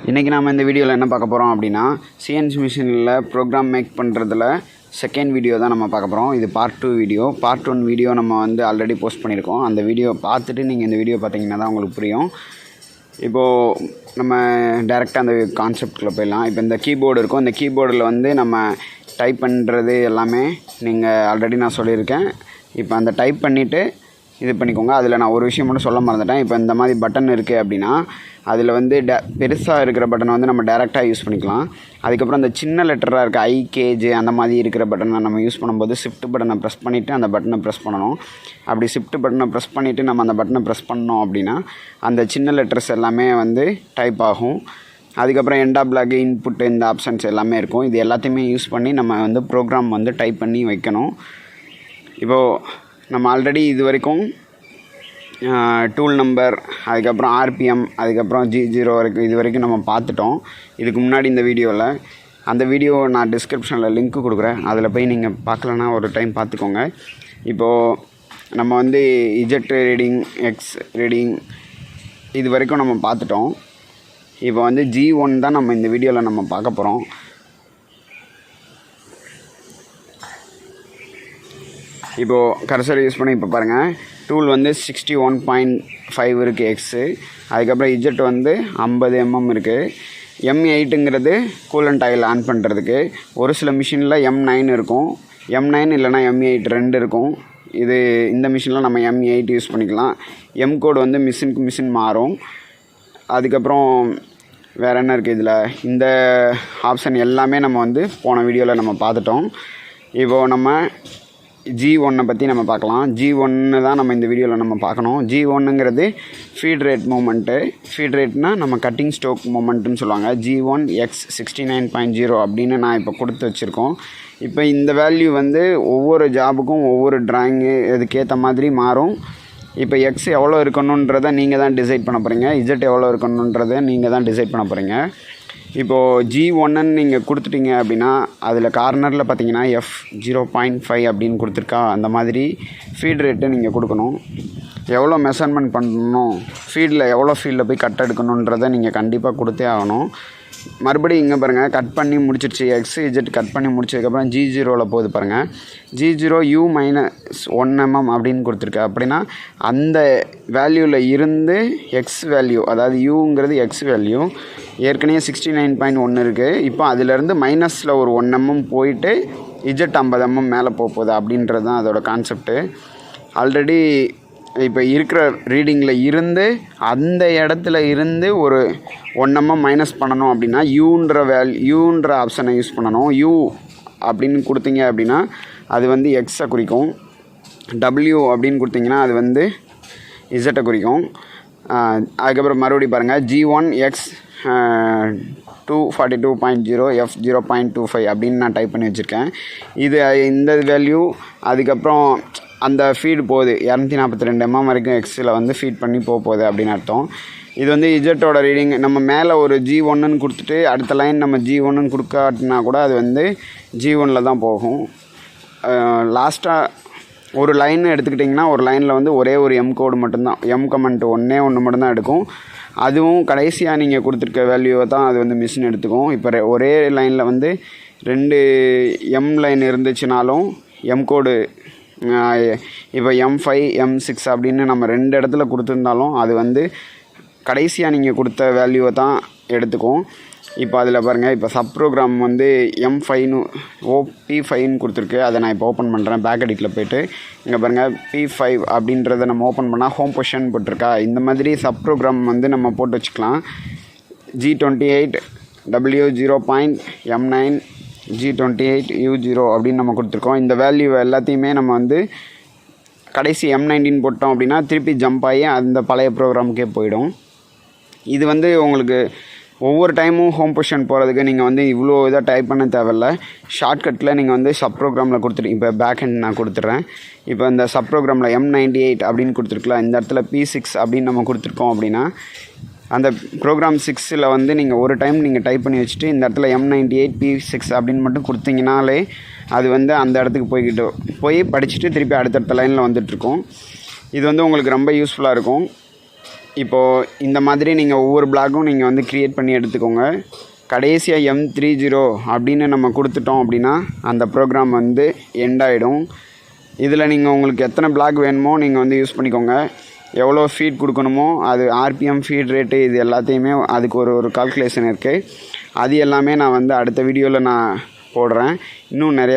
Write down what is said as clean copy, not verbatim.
இன்றைக்கி நாம் இந்த வீடியோவில் என்ன பார்க்க போகிறோம் அப்படின்னா சிஎன்சி மிஷினில் ப்ரோக்ராம் மேக் பண்ணுறதுல செகண்ட் வீடியோ தான் நம்ம பார்க்க போகிறோம். இது பார்ட் 2 வீடியோ. பார்ட் 1 வீடியோ நம்ம ஆல்ரெடி போஸ்ட் பண்ணியிருக்கோம். அந்த வீடியோ பார்த்துட்டு நீங்கள் இந்த வீடியோ பார்த்தீங்கன்னா தான் உங்களுக்கு புரியும். இப்போது நம்ம டைரெக்டாக அந்த கான்செப்ட்குள்ளே போயிடலாம். இப்போ இந்த கீபோர்டு இருக்கும். இந்த கீபோர்டில் நம்ம டைப் பண்ணுறது எல்லாமே நீங்கள் ஆல்ரெடி நான் சொல்லியிருக்கேன். இப்போ அந்த டைப் பண்ணிவிட்டு இது பண்ணிக்கோங்க. அதில் நான் ஒரு விஷயம் மட்டும் சொல்ல மறந்துட்டேன். இப்போ இந்த மாதிரி பட்டன் இருக்குது அப்படின்னா அதில் பெருசாக இருக்கிற பட்டனை நம்ம டேரெக்டாக யூஸ் பண்ணிக்கலாம். அதுக்கப்புறம் அந்த சின்ன லெட்டராக இருக்க ஐகேஜே அந்த மாதிரி இருக்கிற பட்டனை நம்ம யூஸ் பண்ணும்போது ஷிஃப்ட் பட்டனை ப்ரெஸ் பண்ணிவிட்டு அந்த பட்டனை ப்ரெஸ் பண்ணணும். அப்படி ஷிஃப்ட் பட்டனை ப்ரெஸ் பண்ணிவிட்டு நம்ம அந்த பட்டனை ப்ரெஸ் பண்ணோம் அப்படின்னா அந்த சின்ன லெட்டர்ஸ் எல்லாமே டைப் ஆகும். அதுக்கப்புறம் எண்ட் ஆஃப் பிளாக் இன்புட் இந்த ஆப்ஷன்ஸ் எல்லாமே இருக்கும். இது எல்லாத்தையுமே யூஸ் பண்ணி நம்ம ப்ரோக்ராம் டைப் பண்ணி வைக்கணும். இப்போது நம்ம ஆல்ரெடி இது வரைக்கும் டூல் நம்பர், அதுக்கப்புறம் ஆர்பிஎம், அதுக்கப்புறம் G0 வரைக்கும் இது வரைக்கும் நம்ம பார்த்துட்டோம். இதுக்கு முன்னாடி இந்த வீடியோவில் அந்த வீடியோ நான் டிஸ்கிரிப்ஷனில் லிங்க்கு கொடுக்குறேன். அதில் போய் நீங்கள் பார்க்கலன்னா ஒரு டைம் பார்த்துக்கோங்க. இப்போது நம்ம இஜெட் ரீடிங், எக்ஸ் ரீடிங் இது வரைக்கும் நம்ம பார்த்துட்டோம். இப்போ G1 தான் நம்ம இந்த வீடியோவில் நம்ம பார்க்க போகிறோம். இப்போது கர்சர் யூஸ் பண்ணி இப்போ பாருங்கள், டூல் 61.5 இருக்குது எக்ஸு. அதுக்கப்புறம் இஜெட் 50 mm இருக்குது. M8ங்கிறது கூலண்ட் ஆயில் ஆன் பண்ணுறதுக்கு. ஒரு சில மிஷினில் M9 இருக்கும், M9 இல்லைனா M8 ரெண்டு இருக்கும். இந்த மிஷினில் நம்ம M8 யூஸ் பண்ணிக்கலாம். M கோடு மிஷினுக்கு மிஷின் மாறும். அதுக்கப்புறம் வேறு என்ன இருக்குது இதில், இந்த ஆப்ஷன் எல்லாமே நம்ம போன வீடியோவில் நம்ம பார்த்துட்டோம். இப்போது நம்ம G1 பற்றி நம்ம பார்க்கலாம். G1 தான் நம்ம இந்த வீடியோவில் நம்ம பார்க்கணும். G1ங்கிறது ஃபீட் ரேட் மூமெண்ட்டு. ஃபீட் ரேட்னால் நம்ம கட்டிங் ஸ்டோக் மூமெண்ட்டுன்னு சொல்லுவாங்க. G1 X 69.0 அப்படின்னு நான் இப்போ கொடுத்து வச்சுருக்கோம். இப்போ இந்த வேல்யூ ஒவ்வொரு ஜாபுக்கும் ஒவ்வொரு ட்ராயிங்கு இதுக்கேற்ற மாதிரி மாறும். இப்போ எக்ஸ் எவ்வளோ இருக்கணுன்றதை நீங்கள் தான் டிசைட் பண்ண போகிறீங்க. இஜெட் எவ்வளோ இருக்கணுன்றதை நீங்கள் தான் டிசைட் பண்ண போகிறீங்க. இப்போது G1ன்னு நீங்கள் கொடுத்துட்டீங்க அப்படின்னா அதில் கார்னரில் பார்த்தீங்கன்னா F0.5 அப்படின்னு கொடுத்துருக்கா. அந்த மாதிரி ஃபீட் ரேட்டு நீங்கள் கொடுக்கணும். எவ்வளோ மெஷர்மெண்ட் பண்ணணும், எவ்வளோ ஃபீல்டில் போய் கட் எடுக்கணுன்றதை நீங்கள் கண்டிப்பாக கொடுத்தே ஆகணும். மறுபடியும் இங்கே பாருங்கள், கட் பண்ணி முடிச்சிருச்சு. எக்ஸ் இஜெட் கட் பண்ணி முடிச்சதுக்கப்புறம் G0வில் போகுது பாருங்கள். G0 U-1 mm அப்படின்னு கொடுத்துருக்கு. அப்படின்னா அந்த வேல்யூவில் இருந்து எக்ஸ் வேல்யூ, அதாவது யூங்கிறது எக்ஸ் வேல்யூ ஏற்கனவே 69.1 இருக்குது. இப்போ அதிலேருந்து மைனஸில் ஒரு 1 mm போயிட்டு இஜெட் 50 mm மேலே போகுது அப்படின்றது தான் அதோட கான்செப்ட்டு. ஆல்ரெடி இப்போ இருக்கிற ரீடிங்கில் இருந்து அந்த இடத்துல இருந்து ஒரு 1 mm மைனஸ் பண்ணணும் அப்படின்னா யூன்ற ஆப்ஷனை யூஸ் பண்ணணும். யூ அப்படின்னு கொடுத்தீங்க அப்படின்னா அது எக்ஸை குறிக்கும். W அப்படின்னு கொடுத்தீங்கன்னா அது இசட்டை குறிக்கும். அதுக்கப்புறம் மறுபடியும் பாருங்கள், G1 X 242.0 F0.25 அப்படின்னு நான் டைப் பண்ணி வச்சுருக்கேன். இந்த வேல்யூ அதுக்கப்புறம் அந்த ஃபீடு போகுது 242 mm வரைக்கும் எக்ஸில் ஃபீட் பண்ணி போகுது அப்படின்னு அர்த்தம். இது இஜெட்டோட ரீடிங். நம்ம மேலே ஒரு G1ன்னு கொடுத்துட்டு அடுத்த லைன் நம்ம G1ன்னு கொடுக்காட்டினா கூட அது G1ல் தான் போகும். லாஸ்ட்டாக ஒரு லைன் எடுத்துக்கிட்டிங்கன்னா ஒரு லைனில் ஒரே ஒரு M கோடு மட்டும்தான், M கமெண்ட் ஒன்று மட்டும்தான் எடுக்கும். அதுவும் கடைசியாக நீங்கள் கொடுத்துருக்க வேல்யூவை தான் அது மிஷின் எடுத்துக்கும். இப்போ ஒரே லைனில் 2 M லைன் இருந்துச்சுனாலும் M கோடு இப்போ M5 M6 அப்படின்னு நம்ம 2 இடத்துல கொடுத்துருந்தாலும் அது கடைசியாக நீங்கள் கொடுத்த வேல்யூவை தான் எடுத்துக்கும். இப்போ அதில் பாருங்கள், இப்போ சப் ப்ரோக்ராம் M5ன்னு P5ன்னு கொடுத்துருக்கு. அதை நான் இப்போ ஓப்பன் பண்ணுறேன். பேக் எடிட்டில் போய்ட்டு இங்கே பாருங்கள், P5 அப்படின்றத நம்ம ஓப்பன் பண்ணால் ஹோம் பொசிஷன் போட்டிருக்கா. இந்த மாதிரி சப் ப்ரோக்ராம் நம்ம போட்டு வச்சுக்கலாம். G28 W0.M9 G28 U0 அப்படின்னு நம்ம கொடுத்துருக்கோம். இந்த வேல்யூ எல்லாத்தையுமே நம்ம கடைசி M19 போட்டோம் அப்படின்னா திருப்பி ஜம்ப் ஆகி அந்த பழைய ப்ரோக்ராமுக்கே போயிடும். இது உங்களுக்கு ஒவ்வொரு டைமும் ஹோம் பொசிஷன் போகிறதுக்கு நீங்கள் இவ்வளோ இதாக டைப் பண்ண தேவையில்லை. ஷார்ட்கட்டில் நீங்கள் சப் ப்ரோக்ராமில் கொடுத்துட்டு, இப்போ பேக் ஹேண்ட் நான் கொடுத்துட்றேன். இப்போ இந்த சப் ப்ரோக்ராமில் M98 அப்படின்னு கொடுத்துருக்கலாம். இந்த இடத்துல P6 அப்படின்னு நம்ம கொடுத்துருக்கோம் அப்படின்னா அந்த ப்ரோக்ராம் 6ல் நீங்கள் ஒரு டைம் நீங்கள் டைப் பண்ணி வச்சுட்டு இந்த இடத்துல M98 P6 அப்படின்னு மட்டும் கொடுத்தீங்கனாலே அது அந்த இடத்துக்கு போய் படிச்சுட்டு திருப்பி அடுத்தடுத்த லைனில் வந்துட்டுருக்கும். இது உங்களுக்கு ரொம்ப யூஸ்ஃபுல்லாக இருக்கும். இப்போது இந்த மாதிரி நீங்கள் ஒவ்வொரு பிளாக்கும் நீங்கள் வந்து க்ரியேட் பண்ணி எடுத்துக்கோங்க. கடைசியாக M30 அப்படின்னு நம்ம கொடுத்துட்டோம் அப்படின்னா அந்த ப்ரோக்ராம் வந்து எண்ட் ஆகிடும். இதில் நீங்கள் உங்களுக்கு எத்தனை பிளாக் வேணுமோ நீங்கள் வந்து யூஸ் பண்ணிக்கோங்க. எவ்வளோ ஃபீட் கொடுக்கணுமோ அது RPM ஃபீட் ரேட்டு இது எல்லாத்தையுமே அதுக்கு ஒரு கால்குலேஷன் இருக்குது. அது எல்லாமே நான் வந்து அடுத்த வீடியோவில் நான் போடுறேன். இன்னும் நிறைய